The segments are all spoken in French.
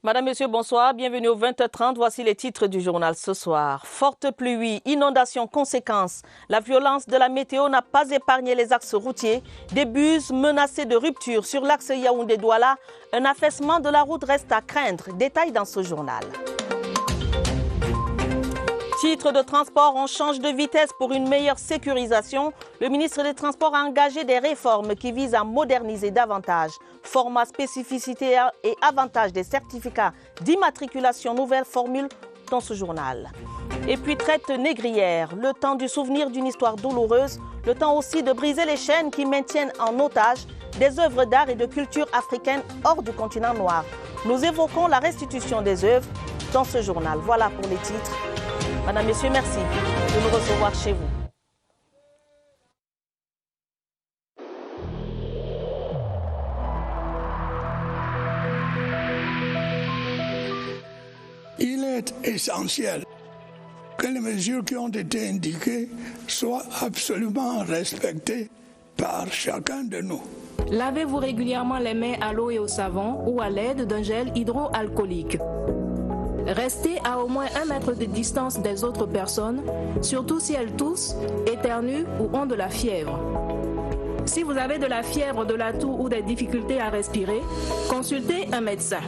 Madame, Monsieur, bonsoir. Bienvenue au 20h30. Voici les titres du journal ce soir. Forte pluie, inondations, conséquences. La violence de la météo n'a pas épargné les axes routiers. Des bus menacés de rupture sur l'axe Yaoundé-Douala. Un affaissement de la route reste à craindre. Détail dans ce journal. Titre de transport, on change de vitesse pour une meilleure sécurisation. Le ministre des Transports a engagé des réformes qui visent à moderniser davantage. Format, spécificité et avantages des certificats d'immatriculation, nouvelle formule dans ce journal. Et puis traite négrière, le temps du souvenir d'une histoire douloureuse, le temps aussi de briser les chaînes qui maintiennent en otage des œuvres d'art et de culture africaine hors du continent noir. Nous évoquons la restitution des œuvres dans ce journal. Voilà pour les titres. Madame, Messieurs, merci de nous recevoir chez vous. Il est essentiel que les mesures qui ont été indiquées soient absolument respectées par chacun de nous. Lavez-vous régulièrement les mains à l'eau et au savon ou à l'aide d'un gel hydroalcoolique. Restez à au moins 1 mètre de distance des autres personnes, surtout si elles toussent, éternuent ou ont de la fièvre. Si vous avez de la fièvre, de la toux ou des difficultés à respirer, consultez un médecin.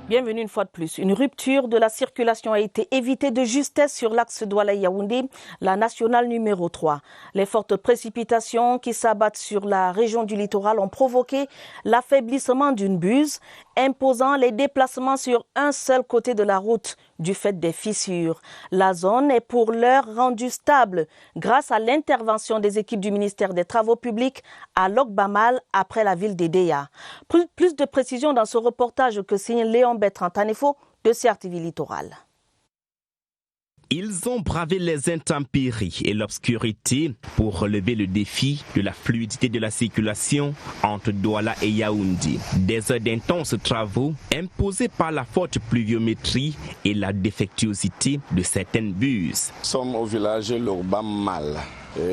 Bienvenue une fois de plus. Une rupture de la circulation a été évitée de justesse sur l'axe Douala-Yaoundé, la nationale numéro 3. Les fortes précipitations qui s'abattent sur la région du littoral ont provoqué l'affaiblissement d'une buse, imposant les déplacements sur un seul côté de la route du fait des fissures. La zone est pour l'heure rendue stable grâce à l'intervention des équipes du ministère des Travaux publics à Lokbamal après la ville d'Edéa. Plus de précisions dans ce reportage que signe Léon Bertrand Tanefo de CRTV Littoral. Ils ont bravé les intempéries et l'obscurité pour relever le défi de la fluidité de la circulation entre Douala et Yaoundé. Des heures d'intenses travaux imposés par la forte pluviométrie et la défectuosité de certaines buses. Nous sommes au village Lokbamal.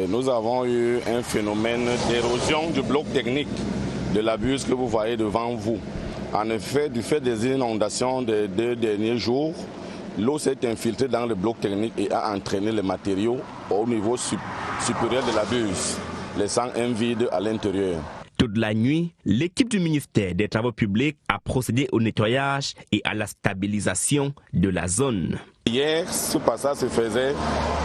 Nous avons eu un phénomène d'érosion du bloc technique de la buse que vous voyez devant vous. En effet, du fait des inondations des 2 derniers jours, l'eau s'est infiltrée dans le bloc technique et a entraîné les matériaux au niveau supérieur de la buse, laissant un vide à l'intérieur. Toute la nuit, l'équipe du ministère des Travaux publics a procédé au nettoyage et à la stabilisation de la zone. Hier, ce passage se faisait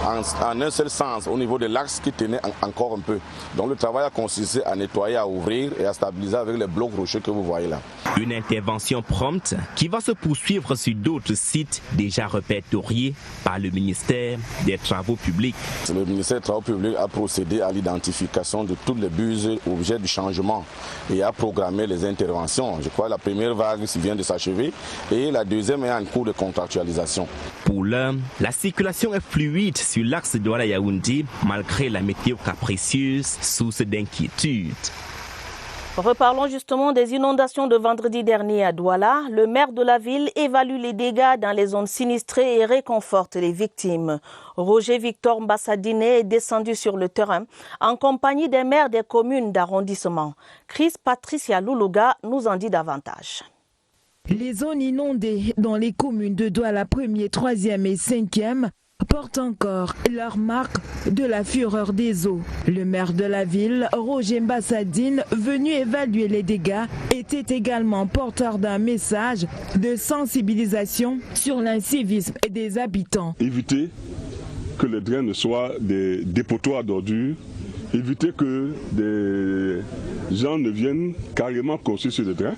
en un seul sens au niveau de l'axe qui tenait encore un peu. Donc le travail a consisté à nettoyer, à ouvrir et à stabiliser avec les blocs rocheux que vous voyez là. Une intervention prompte qui va se poursuivre sur d'autres sites déjà répertoriés par le ministère des Travaux publics. Le ministère des Travaux publics a procédé à l'identification de toutes les buses objets du changement et a programmé les interventions. Je crois que la première vague vient de s'achever et la deuxième est en cours de contractualisation. Pour l'heure, la circulation est fluide sur l'axe Douala-Yaoundé malgré la météo capricieuse, source d'inquiétude. Reparlons justement des inondations de vendredi dernier à Douala. Le maire de la ville évalue les dégâts dans les zones sinistrées et réconforte les victimes. Roger Victor Mbassadine est descendu sur le terrain en compagnie des maires des communes d'arrondissement. Chris Patricia Loulouga nous en dit davantage. Les zones inondées dans les communes de Douala 1er, 3e et 5e portent encore leur marque de la fureur des eaux. Le maire de la ville, Roger Mbassadine, venu évaluer les dégâts, était également porteur d'un message de sensibilisation sur l'incivisme des habitants. Éviter que les drains ne soient des dépotoirs d'ordures, éviter que des gens ne viennent carrément construire sur les drains,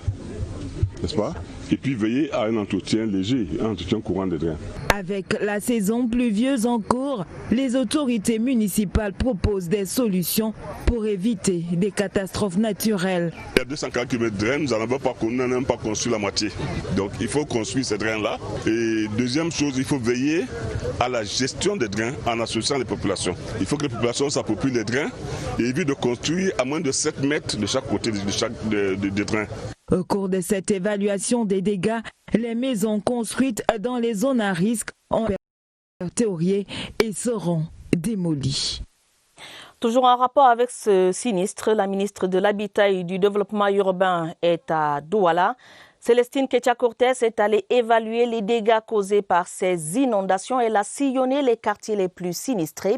n'est-ce pas? Et puis veiller à un entretien léger, un entretien courant des drains. Avec la saison pluvieuse en cours, les autorités municipales proposent des solutions pour éviter des catastrophes naturelles. Il y a 240 km de drains, nous n'en avons pas, même pas construit la moitié. Donc il faut construire ces drains-là. Et deuxième chose, il faut veiller à la gestion des drains en associant les populations. Il faut que les populations s'approprient les drains et évitent de construire à moins de 7 mètres de chaque côté de drain. Au cours de cette évaluation des dégâts, les maisons construites dans les zones à risque ont été répertoriées et seront démolies. Toujours en rapport avec ce sinistre, la ministre de l'Habitat et du Développement urbain est à Douala. Célestine Ketcha-Cortez est allée évaluer les dégâts causés par ces inondations. Elle a sillonné les quartiers les plus sinistrés.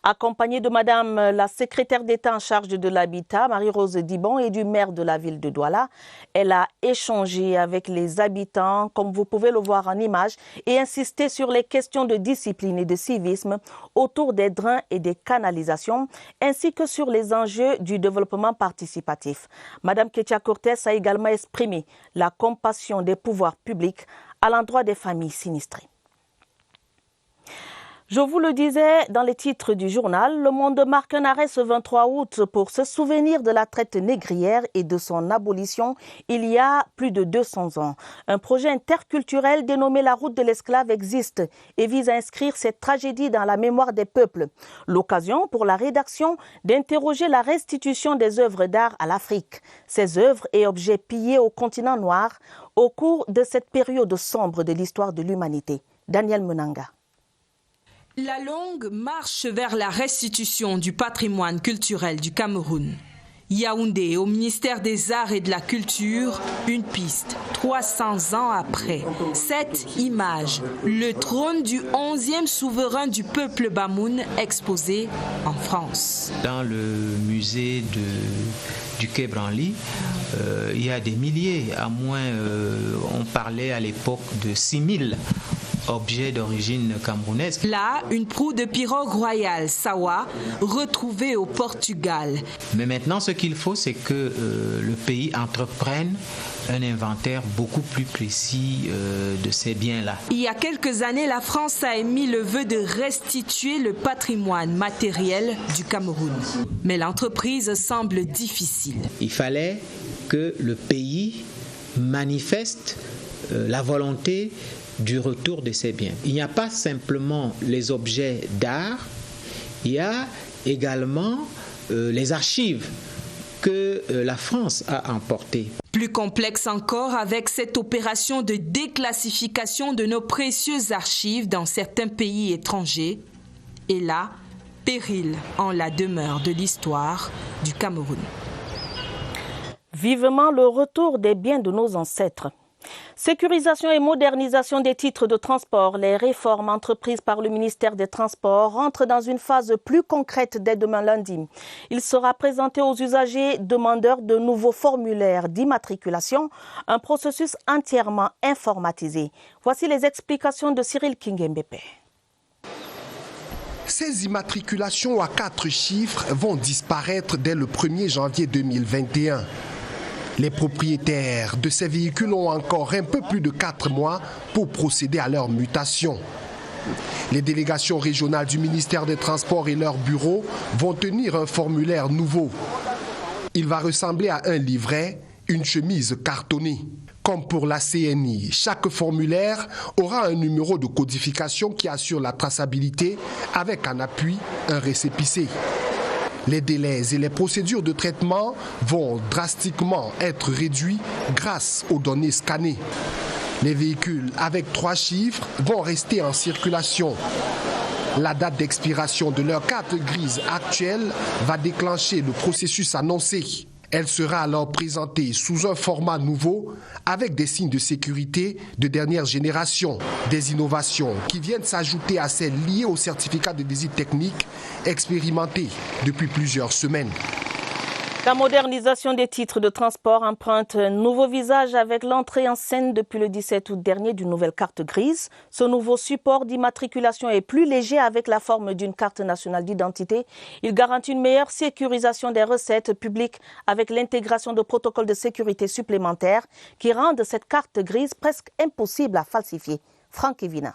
Accompagnée de Madame la secrétaire d'État en charge de l'habitat, Marie-Rose Dibon, et du maire de la ville de Douala, elle a échangé avec les habitants, comme vous pouvez le voir en image, et insisté sur les questions de discipline et de civisme autour des drains et des canalisations, ainsi que sur les enjeux du développement participatif. Madame Ketcha-Cortez a également exprimé la compassion des pouvoirs publics à l'endroit des familles sinistrées. Je vous le disais dans les titres du journal, Le Monde marque un arrêt ce 23 août pour se souvenir de la traite négrière et de son abolition il y a plus de 200 ans. Un projet interculturel dénommé La Route de l'esclave existe et vise à inscrire cette tragédie dans la mémoire des peuples. L'occasion pour la rédaction d'interroger la restitution des œuvres d'art à l'Afrique. Ces œuvres et objets pillés au continent noir au cours de cette période sombre de l'histoire de l'humanité. Daniel Menanga. La longue marche vers la restitution du patrimoine culturel du Cameroun. Yaoundé, au ministère des Arts et de la Culture, une piste, 300 ans après. Cette image, le trône du 11e souverain du peuple Bamoun, exposé en France. Dans le musée du Quai Branly, il y a des milliers, à moins, on parlait à l'époque de 6000 objets d'origine camerounaise. Là, une proue de pirogue royale, Sawa, retrouvée au Portugal. Mais maintenant, ce qu'il faut, c'est que le pays entreprenne un inventaire beaucoup plus précis de ces biens-là. Il y a quelques années, la France a émis le vœu de restituer le patrimoine matériel du Cameroun. Mais l'entreprise semble difficile. Il fallait que le pays manifeste la volonté du retour de ces biens. Il n'y a pas simplement les objets d'art, il y a également les archives que la France a emportées. Plus complexe encore avec cette opération de déclassification de nos précieuses archives dans certains pays étrangers. Et là, péril en la demeure de l'histoire du Cameroun. Vivement le retour des biens de nos ancêtres. Sécurisation et modernisation des titres de transport. Les réformes entreprises par le ministère des Transports rentrent dans une phase plus concrète dès demain lundi. Il sera présenté aux usagers demandeurs de nouveaux formulaires d'immatriculation, un processus entièrement informatisé. Voici les explications de Cyril Kingembepe. Ces immatriculations à 4 chiffres vont disparaître dès le 1er janvier 2021. Les propriétaires de ces véhicules ont encore un peu plus de 4 mois pour procéder à leur mutation. Les délégations régionales du ministère des Transports et leurs bureaux vont tenir un formulaire nouveau. Il va ressembler à un livret, une chemise cartonnée. Comme pour la CNI, chaque formulaire aura un numéro de codification qui assure la traçabilité avec en appui un récépissé. Les délais et les procédures de traitement vont drastiquement être réduits grâce aux données scannées. Les véhicules avec 3 chiffres vont rester en circulation. La date d'expiration de leur carte grise actuelle va déclencher le processus annoncé. Elle sera alors présentée sous un format nouveau avec des signes de sécurité de dernière génération. Des innovations qui viennent s'ajouter à celles liées au certificat de visite technique expérimenté depuis plusieurs semaines. La modernisation des titres de transport emprunte un nouveau visage avec l'entrée en scène depuis le 17 août dernier d'une nouvelle carte grise. Ce nouveau support d'immatriculation est plus léger avec la forme d'une carte nationale d'identité. Il garantit une meilleure sécurisation des recettes publiques avec l'intégration de protocoles de sécurité supplémentaires qui rendent cette carte grise presque impossible à falsifier. Franck Evina.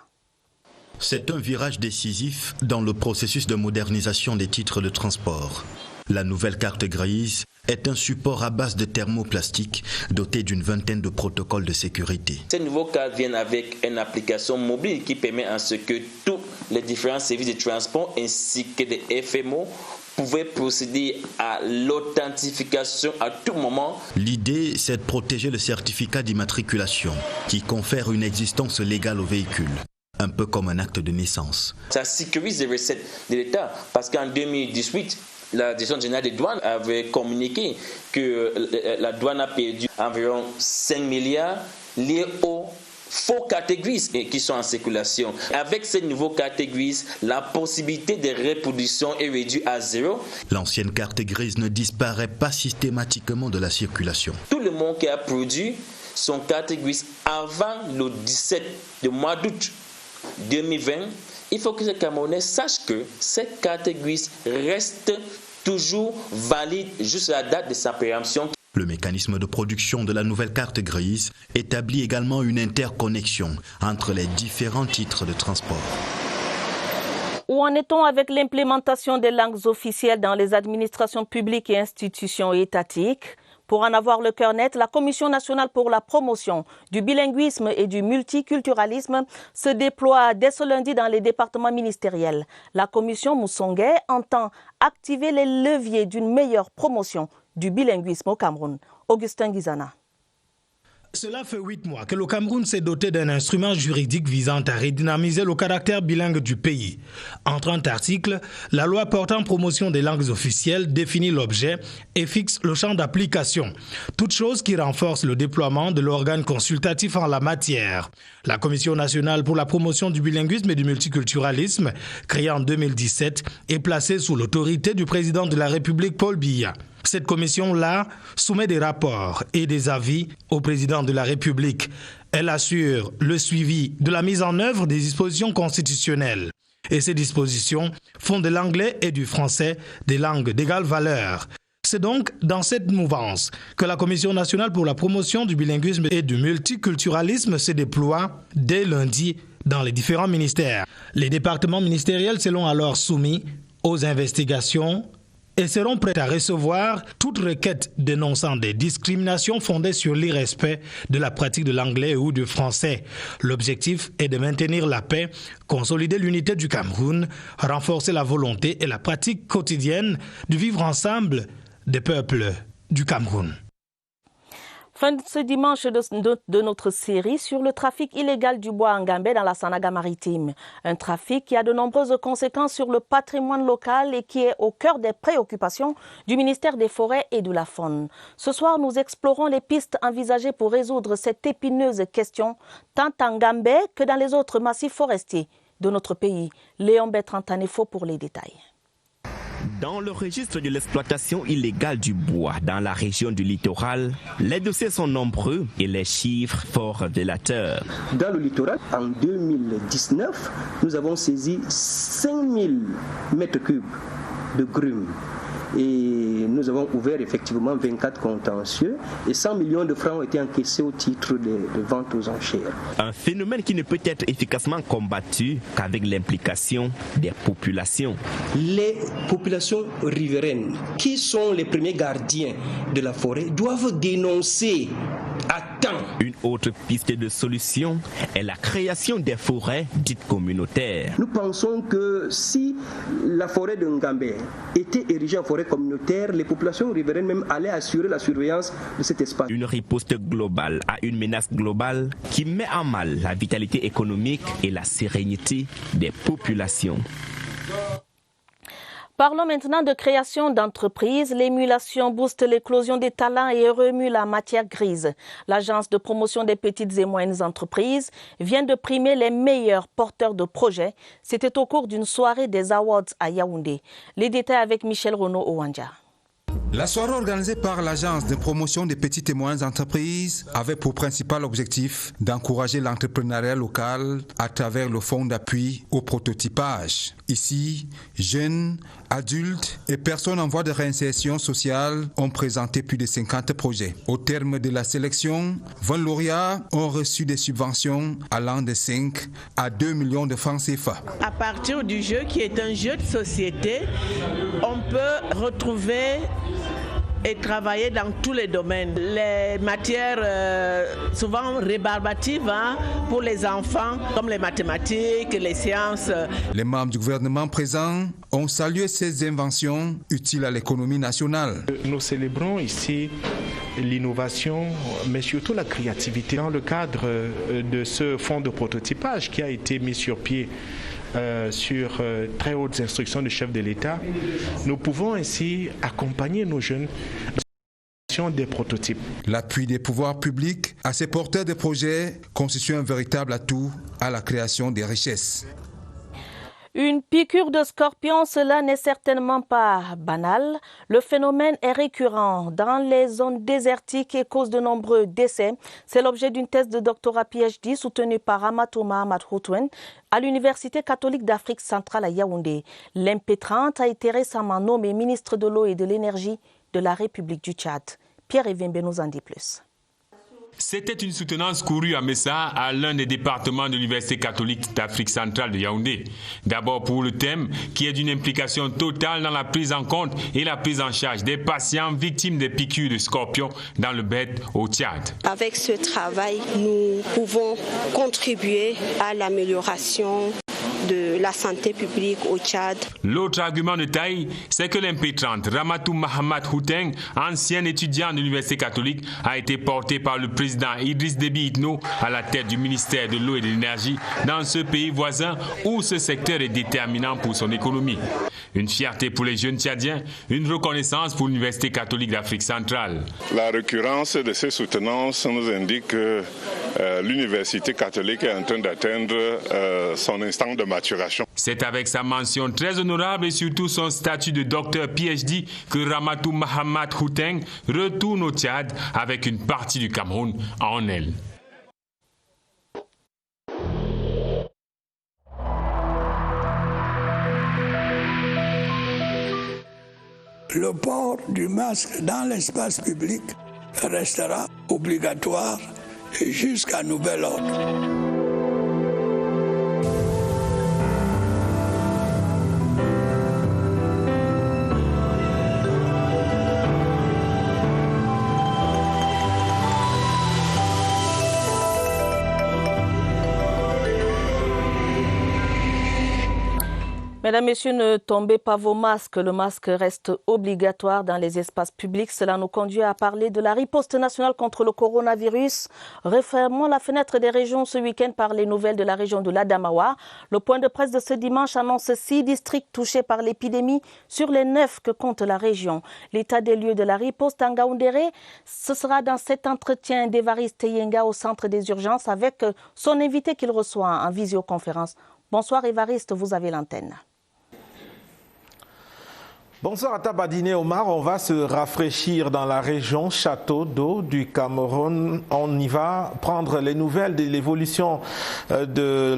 C'est un virage décisif dans le processus de modernisation des titres de transport. La nouvelle carte grise est un support à base de thermoplastique doté d'une vingtaine de protocoles de sécurité. Ces nouveaux cartes viennent avec une application mobile qui permet à ce que tous les différents services de transport ainsi que les FMO pouvaient procéder à l'authentification à tout moment. L'idée, c'est de protéger le certificat d'immatriculation qui confère une existence légale au véhicule. Un peu comme un acte de naissance. Ça sécurise les recettes de l'État parce qu'en 2018, La direction générale des douanes avait communiqué que la douane a perdu environ 5 milliards liés aux faux cartes grises qui sont en circulation. Avec ces nouveaux cartes grises, la possibilité de reproduction est réduite à 0. L'ancienne carte grise ne disparaît pas systématiquement de la circulation. Tout le monde qui a produit son carte grise avant le 17 du mois d'août 2020, il faut que les Camerounais sachent que cette carte grise reste toujours valide jusqu'à la date de sa péremption. Le mécanisme de production de la nouvelle carte grise établit également une interconnexion entre les différents titres de transport. Où en est-on avec l'implémentation des langues officielles dans les administrations publiques et institutions étatiques? Pour en avoir le cœur net, la Commission nationale pour la promotion du bilinguisme et du multiculturalisme se déploie dès ce lundi dans les départements ministériels. La Commission Moussongé entend activer les leviers d'une meilleure promotion du bilinguisme au Cameroun. Augustin Guizana. Cela fait 8 mois que le Cameroun s'est doté d'un instrument juridique visant à redynamiser le caractère bilingue du pays. En 30 articles, la loi portant promotion des langues officielles définit l'objet et fixe le champ d'application. Toute chose qui renforce le déploiement de l'organe consultatif en la matière. La Commission nationale pour la promotion du bilinguisme et du multiculturalisme, créée en 2017, est placée sous l'autorité du président de la République Paul Biya. Cette commission-là soumet des rapports et des avis au président de la République. Elle assure le suivi de la mise en œuvre des dispositions constitutionnelles. Et ces dispositions font de l'anglais et du français des langues d'égale valeur. C'est donc dans cette mouvance que la Commission nationale pour la promotion du bilinguisme et du multiculturalisme se déploie dès lundi dans les différents ministères. Les départements ministériels seront alors soumis aux investigations et seront prêts à recevoir toute requête dénonçant des discriminations fondées sur l'irrespect de la pratique de l'anglais ou du français. L'objectif est de maintenir la paix, consolider l'unité du Cameroun, renforcer la volonté et la pratique quotidienne du vivre ensemble des peuples du Cameroun. Fin de ce dimanche de notre série sur le trafic illégal du bois en Gambé dans la Sanaga-Maritime. Un trafic qui a de nombreuses conséquences sur le patrimoine local et qui est au cœur des préoccupations du ministère des Forêts et de la Faune. Ce soir, nous explorons les pistes envisagées pour résoudre cette épineuse question, tant en Gambé que dans les autres massifs forestiers de notre pays. Léon Bertrand-Tanefo pour les détails. Dans le registre de l'exploitation illégale du bois dans la région du littoral, les dossiers sont nombreux et les chiffres fort révélateurs. Dans le littoral, en 2019, nous avons saisi 5000 mètres cubes de grumes. Et nous avons ouvert effectivement 24 contentieux et 100 millions de francs ont été encaissés au titre de vente aux enchères. Un phénomène qui ne peut être efficacement combattu qu'avec l'implication des populations. Les populations riveraines, qui sont les premiers gardiens de la forêt, doivent dénoncer à temps. Une autre piste de solution est la création des forêts dites communautaires. Nous pensons que si la forêt de Ngambé était érigée en forêt communautaire, les populations riveraines même allaient assurer la surveillance de cet espace. Une riposte globale à une menace globale qui met en mal la vitalité économique et la sérénité des populations. Parlons maintenant de création d'entreprises. L'émulation booste l'éclosion des talents et remue la matière grise. L'Agence de promotion des petites et moyennes entreprises vient de primer les meilleurs porteurs de projets. C'était au cours d'une soirée des Awards à Yaoundé. Les détails avec Michel Renaud-Owanja. La soirée organisée par l'Agence de promotion des petites et moyennes entreprises avait pour principal objectif d'encourager l'entrepreneuriat local à travers le fonds d'appui au prototypage. Ici, jeunes, adultes et personnes en voie de réinsertion sociale ont présenté plus de 50 projets. Au terme de la sélection, 20 lauréats ont reçu des subventions allant de 5 à 2 millions de francs CFA. À partir du jeu qui est un jeu de société, on peut retrouver et travailler dans tous les domaines. Les matières souvent rébarbatives pour les enfants, comme les mathématiques, les sciences. Les membres du gouvernement présents ont salué ces inventions utiles à l'économie nationale. Nous célébrons ici l'innovation, mais surtout la créativité dans le cadre de ce fonds de prototypage qui a été mis sur pied sur très hautes instructions du chef de l'État, nous pouvons ainsi accompagner nos jeunes des prototypes. L'appui des pouvoirs publics à ces porteurs de projets constitue un véritable atout à la création des richesses. Une piqûre de scorpion, cela n'est certainement pas banal. Le phénomène est récurrent dans les zones désertiques et cause de nombreux décès. C'est l'objet d'une thèse de doctorat PhD soutenue par Ramatou Mahamat Houtouen à l'Université catholique d'Afrique centrale à Yaoundé. L'impétrante a été récemment nommée ministre de l'eau et de l'énergie de la République du Tchad. Pierre Evimbe nous en dit plus. C'était une soutenance courue à Messa, à l'un des départements de l'Université catholique d'Afrique centrale de Yaoundé. D'abord pour le thème qui est d'une implication totale dans la prise en compte et la prise en charge des patients victimes des piqûres de scorpions dans le bête au Tchad. Avec ce travail, nous pouvons contribuer à l'amélioration de la santé publique au Tchad. L'autre argument de taille, c'est que l'impétrante Ramatou Mahamat Houtouen, ancien étudiant de l'Université catholique, a été porté par le président Idriss Déby Itno à la tête du ministère de l'eau et de l'énergie dans ce pays voisin où ce secteur est déterminant pour son économie. Une fierté pour les jeunes Tchadiens, une reconnaissance pour l'Université catholique d'Afrique centrale. La récurrence de ces soutenances nous indique que l'Université catholique est en train d'atteindre son instant de maturation. C'est avec sa mention très honorable et surtout son statut de docteur PhD que Ramatou Mahamat Houtouen retourne au Tchad avec une partie du Cameroun en elle. Le port du masque dans l'espace public restera obligatoire jusqu'à nouvel ordre. Mesdames, Messieurs, ne tombez pas vos masques. Le masque reste obligatoire dans les espaces publics. Cela nous conduit à parler de la riposte nationale contre le coronavirus. Refermons la fenêtre des régions ce week-end par les nouvelles de la région de l'Adamawa. Le point de presse de ce dimanche annonce 6 districts touchés par l'épidémie sur les 9 que compte la région. L'état des lieux de la riposte en Ngaoundéré, ce sera dans cet entretien d'Évariste Yenga au centre des urgences avec son invité qu'il reçoit en visioconférence. Bonsoir Évariste, vous avez l'antenne. Bonsoir à Tabadine Omar, on va se rafraîchir dans la région Château d'eau du Cameroun. On y va prendre les nouvelles de l'évolution de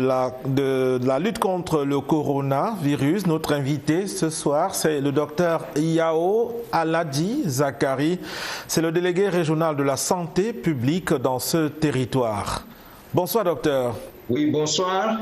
la lutte contre le coronavirus. Notre invité ce soir, c'est le docteur Yao Aladi Zakari. C'est le délégué régional de la santé publique dans ce territoire. Bonsoir docteur. Oui, bonsoir.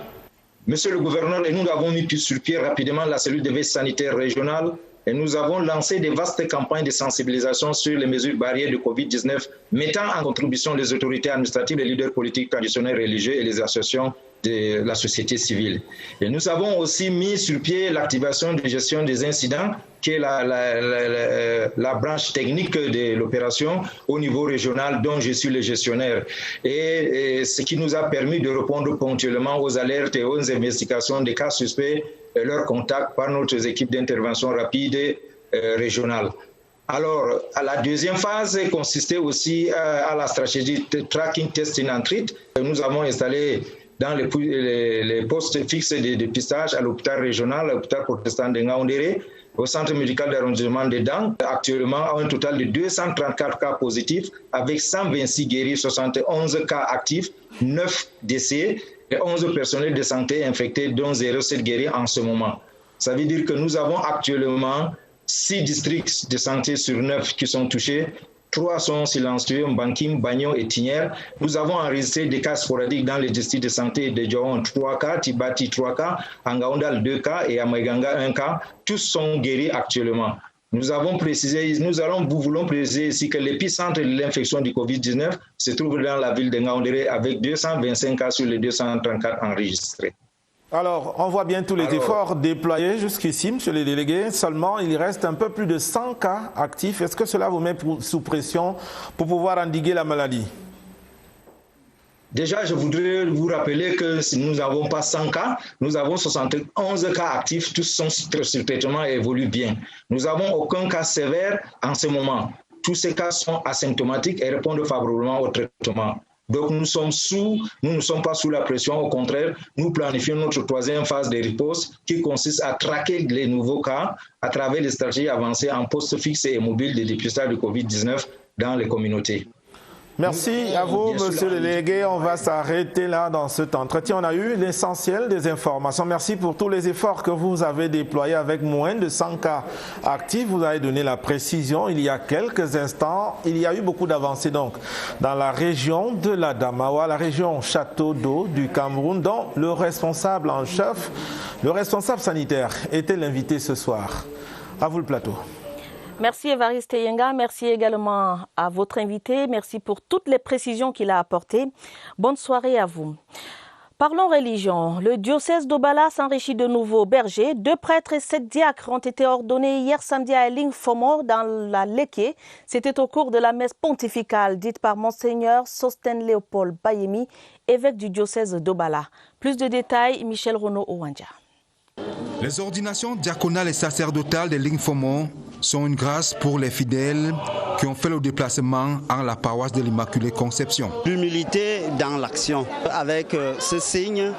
Monsieur le gouverneur, et nous avons mis sur pied rapidement la cellule de veille sanitaire régionale. Et nous avons lancé des vastes campagnes de sensibilisation sur les mesures barrières de Covid-19, mettant en contribution les autorités administratives, les leaders politiques, traditionnels, religieux et les associations de la société civile. Et nous avons aussi mis sur pied l'activation de gestion des incidents, qui est la branche technique de l'opération au niveau régional dont je suis le gestionnaire. Et ce qui nous a permis de répondre ponctuellement aux alertes et aux investigations des cas suspects et leurs contacts par notre équipe d'intervention rapide régionale. Alors, la deuxième phase consistait aussi à la stratégie Tracking, Testing and Treat. Nous avons installé dans les postes fixes de dépistage à l'hôpital régional, à l'hôpital protestant de Ngaoundéré, au centre médical d'arrondissement de Dang, actuellement un total de 234 cas positifs, avec 126 guéris, 71 cas actifs, 9 décès et 11 personnels de santé infectés, dont 0,7 guéris en ce moment. Ça veut dire que nous avons actuellement 6 districts de santé sur 9 qui sont touchés. 3 sont silencieux, Mbankim, Bagno et Tinière. Nous avons enregistré des cas sporadiques dans les districts de santé de Djawon, 3 cas, Tibati 3 cas, Angaoundal 2 cas et Amaiganga 1 cas. Tous sont guéris actuellement. Nous allons préciser ici que l'épicentre de l'infection du Covid-19 se trouve dans la ville de Ngaoundéré avec 225 cas sur les 234 enregistrés. Alors, on voit bien tous les efforts déployés jusqu'ici, monsieur le délégué. Seulement, il reste un peu plus de 100 cas actifs. Est-ce que cela vous met sous pression pour pouvoir endiguer la maladie? Déjà, je voudrais vous rappeler que nous n'avons pas 100 cas, nous avons 71 cas actifs, tous sont sur traitement et évoluent bien. Nous n'avons aucun cas sévère en ce moment. Tous ces cas sont asymptomatiques et répondent favorablement au traitement. Donc nous ne sommes pas sous la pression, au contraire, nous planifions notre troisième phase de riposte qui consiste à traquer les nouveaux cas à travers les stratégies avancées en poste fixe et mobile de dépistage de Covid-19 dans les communautés. Merci à vous, monsieur le délégué. On va s'arrêter là dans cet entretien. On a eu l'essentiel des informations. Merci pour tous les efforts que vous avez déployés avec moins de 100 cas actifs. Vous avez donné la précision. Il y a quelques instants, il y a eu beaucoup d'avancées donc dans la région de l'Adamawa, la région Château d'Eau du Cameroun, dont le responsable en chef, le responsable sanitaire, était l'invité ce soir. À vous le plateau. Merci Évariste Yenga, merci également à votre invité, merci pour toutes les précisions qu'il a apportées. Bonne soirée à vous. Parlons religion. Le diocèse d'Obala s'enrichit de nouveaux bergers. 2 prêtres et 7 diacres ont été ordonnés hier samedi à Lingfomo dans la Léké. C'était au cours de la messe pontificale dite par Monseigneur Sostène Léopold Bayemi, évêque du diocèse d'Obala. Plus de détails, Michel Renaud Owandja. Les ordinations diaconales et sacerdotales de Lingfomo sont une grâce pour les fidèles qui ont fait le déplacement en la paroisse de l'Immaculée Conception. L'humilité dans l'action. Avec ce signe,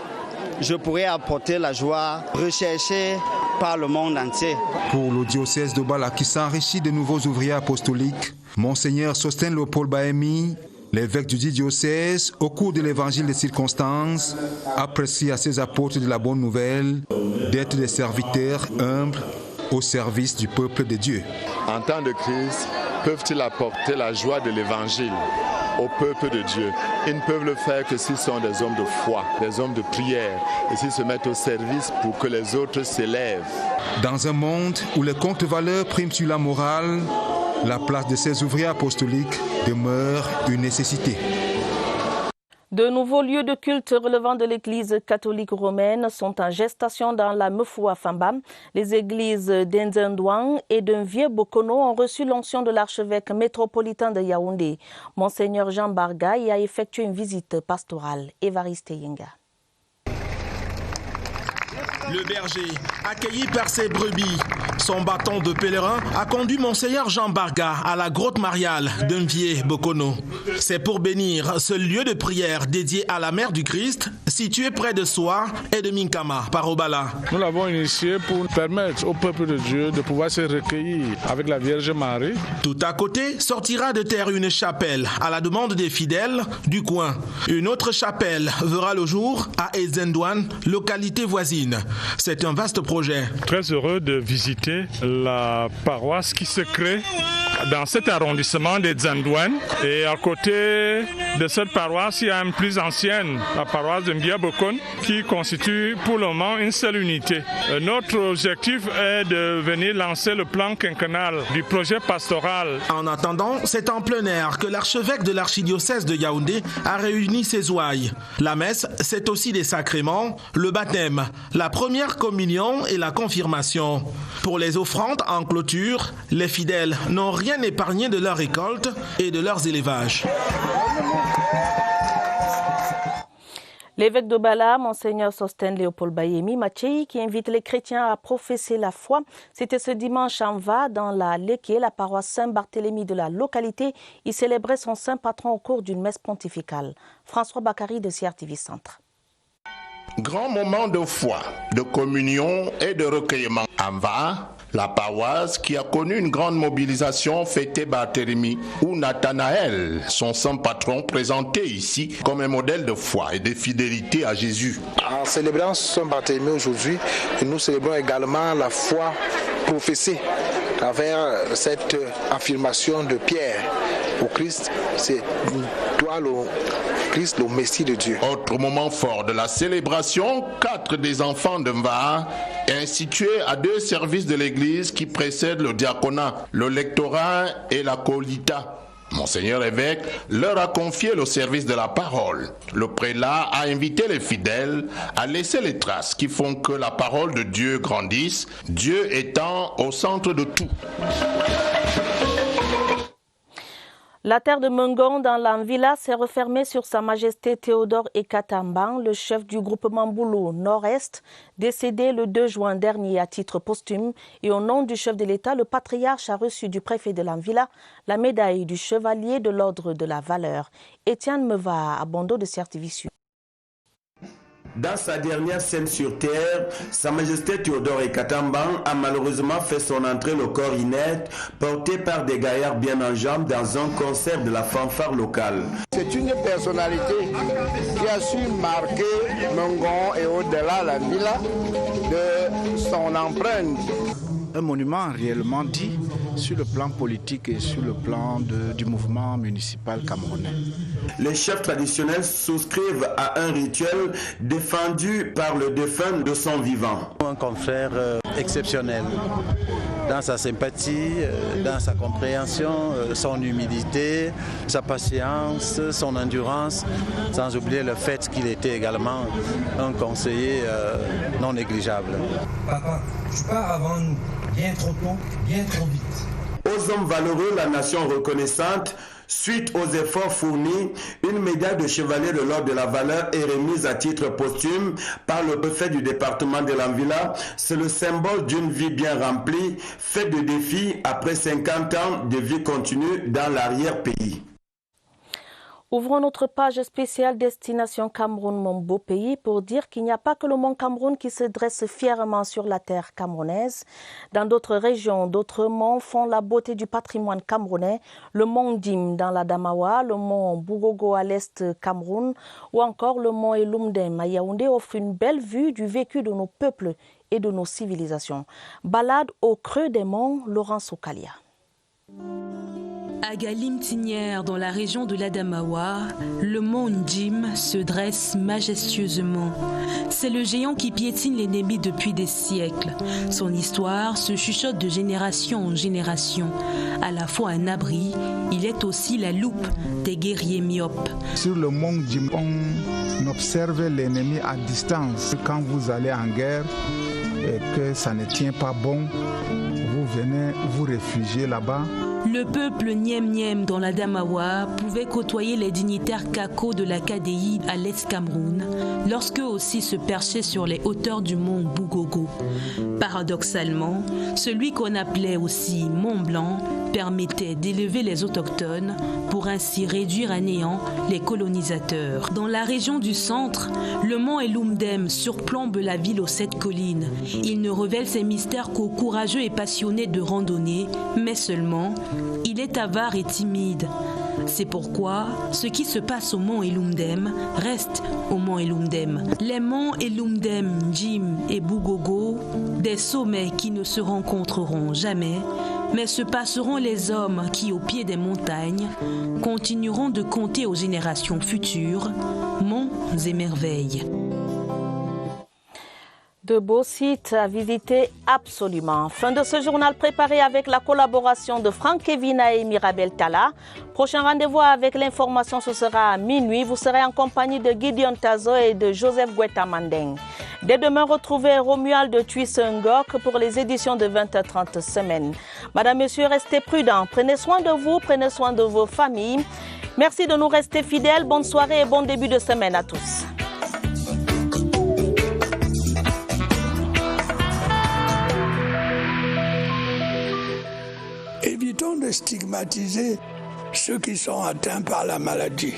je pourrais apporter la joie recherchée par le monde entier. Pour le diocèse d'Obala qui s'enrichit de nouveaux ouvriers apostoliques, Monseigneur Sostène Léopold Bayemi, l'évêque du dit diocèse, au cours de l'évangile des circonstances, apprécie à ses apôtres de la bonne nouvelle d'être des serviteurs humbles au service du peuple de Dieu. En temps de crise, peuvent-ils apporter la joie de l'évangile au peuple de Dieu? Ils ne peuvent le faire que s'ils sont des hommes de foi, des hommes de prière, et s'ils se mettent au service pour que les autres s'élèvent. Dans un monde où les contre-valeurs priment sur la morale, la place de ces ouvriers apostoliques demeure une nécessité. De nouveaux lieux de culte relevant de l'église catholique romaine sont en gestation dans la Mefua Famba. Les églises d'Enzendouan et d'un vieux Bokono ont reçu l'onction de l'archevêque métropolitain de Yaoundé. Monseigneur Jean Barga y a effectué une visite pastorale. Évariste Yenga. Le berger, accueilli par ses brebis, son bâton de pèlerin a conduit Monseigneur Jean Barga à la grotte mariale d'Unvié Bokono. C'est pour bénir ce lieu de prière dédié à la Mère du Christ, situé près de Soa et de Minkama, par Obala. Nous l'avons initié pour permettre au peuple de Dieu de pouvoir se recueillir avec la Vierge Marie. Tout à côté sortira de terre une chapelle à la demande des fidèles du coin. Une autre chapelle verra le jour à Ezendouane, localité voisine. C'est un vaste projet. Très heureux de visiter la paroisse qui se crée dans cet arrondissement des Zandouane. Et à côté de cette paroisse, il y a une plus ancienne, la paroisse de Mbiabokon, qui constitue pour le moment une seule unité. Notre objectif est de venir lancer le plan quinquennal du projet pastoral. En attendant, c'est en plein air que l'archevêque de l'archidiocèse de Yaoundé a réuni ses ouailles. La messe, c'est aussi des sacrements, le baptême, la première communion et la confirmation. Pour les offrandes en clôture, les fidèles n'ont rien épargné de leur récolte et de leurs élevages. L'évêque d'Obala, Monseigneur Sostène Léopold Bayemi Mathiei, qui invite les chrétiens à professer la foi. C'était ce dimanche en Va, dans la Léké, la paroisse Saint-Barthélemy de la localité. Il célébrait son saint patron au cours d'une messe pontificale. François Bakary de CRTV Centre. Grand moment de foi, de communion et de recueillement. En Va, la paroisse qui a connu une grande mobilisation fêtée Barthélemy, où Nathanaël, son saint patron, présenté ici comme un modèle de foi et de fidélité à Jésus. En célébrant Saint Barthélemy aujourd'hui, nous célébrons également la foi professée à travers cette affirmation de Pierre au Christ. C'est toi le Christ, le Messie de Dieu. Autre moment fort de la célébration, 4 des enfants de Mva institués à 2 services de l'Église qui précèdent le diaconat, le lectorat et la colita. Monseigneur évêque leur a confié le service de la parole. Le prélat a invité les fidèles à laisser les traces qui font que la parole de Dieu grandisse, Dieu étant au centre de tout. La terre de Mengon dans l'Anvila s'est refermée sur Sa Majesté Théodore Ekatamban, le chef du groupement Boulou Nord-Est, décédé le 2 juin dernier à titre posthume. Et au nom du chef de l'État, le patriarche a reçu du préfet de l'Anvila la médaille du chevalier de l'Ordre de la Valeur. Étienne Meva à Bondo de Certivisu. Dans sa dernière scène sur terre, Sa Majesté Théodore Ekatamban a malheureusement fait son entrée le corps inerte, porté par des gaillards bien en jambes dans un concert de la fanfare locale. C'est une personnalité qui a su marquer Mengon et au-delà la villa de son empreinte. Un monument réellement dit sur le plan politique et sur le plan du mouvement municipal camerounais. Les chefs traditionnels souscrivent à un rituel défendu par le défunt de son vivant. Un confrère exceptionnel dans sa sympathie, dans sa compréhension, son humilité, sa patience, son endurance, sans oublier le fait qu'il était également un conseiller non négligeable. Papa, tu pars avant nous, bien trop tôt, bien trop vite. Aux hommes valeureux, la nation reconnaissante, suite aux efforts fournis, une médaille de chevalier de l'Ordre de la Valeur est remise à titre posthume par le préfet du département de l'Anvila. C'est le symbole d'une vie bien remplie, faite de défis après 50 ans de vie continue dans l'arrière-pays. Ouvrons notre page spéciale Destination Cameroun, mon beau pays, pour dire qu'il n'y a pas que le mont Cameroun qui se dresse fièrement sur la terre camerounaise. Dans d'autres régions, d'autres monts font la beauté du patrimoine camerounais. Le mont Dim dans la Damawa, le mont Bougogo à l'est Cameroun ou encore le mont Elumdem à Yaoundé offrent une belle vue du vécu de nos peuples et de nos civilisations. Balade au creux des monts, Laurence Okalia. À Galim-Tinière, dans la région de l'Adamawa, le mont Ndim se dresse majestueusement. C'est le géant qui piétine l'ennemi depuis des siècles. Son histoire se chuchote de génération en génération. À la fois un abri, il est aussi la loupe des guerriers myopes. Sur le mont Ndim, on observe l'ennemi à distance. Quand vous allez en guerre et que ça ne tient pas bon, vous venez vous réfugier là-bas. Le peuple Nyem dans la Damawa pouvait côtoyer les dignitaires Kako de la KDI à l'Est Cameroun, lorsqu'eux aussi se perchaient sur les hauteurs du mont Bougogo. Paradoxalement, celui qu'on appelait aussi Mont Blanc permettait d'élever les autochtones pour ainsi réduire à néant les colonisateurs. Dans la région du centre, le mont Elumdem surplombe la ville aux 7 collines. Il ne révèle ses mystères qu'aux courageux et passionnés de randonnée, mais seulement, il est avare et timide. C'est pourquoi ce qui se passe au mont Elumdem reste au mont Elumdem. Les monts Elumdem, Ndim et Bougogo, des sommets qui ne se rencontreront jamais, mais se passeront les hommes qui, au pied des montagnes, continueront de compter aux générations futures, monts et merveilles. De beaux sites à visiter absolument. Fin de ce journal préparé avec la collaboration de Franck Kevina et Mirabel Tala. Prochain rendez-vous avec l'information, ce sera à minuit. Vous serez en compagnie de Gideon Tazo et de Joseph Guetta Mandeng. Dès demain, retrouvez Romuald Tuisengok pour les éditions de 20h30 semaine. Madame, Monsieur, restez prudents. Prenez soin de vous, prenez soin de vos familles. Merci de nous rester fidèles. Bonne soirée et bon début de semaine à tous. Évitons de stigmatiser ceux qui sont atteints par la maladie.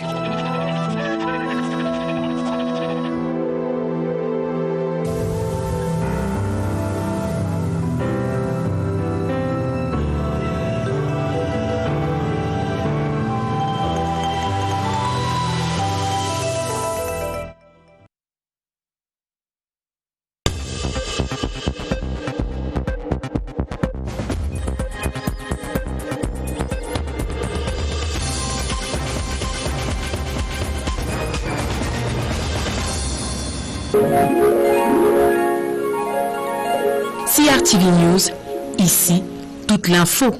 CRTV News, ici, toute l'info.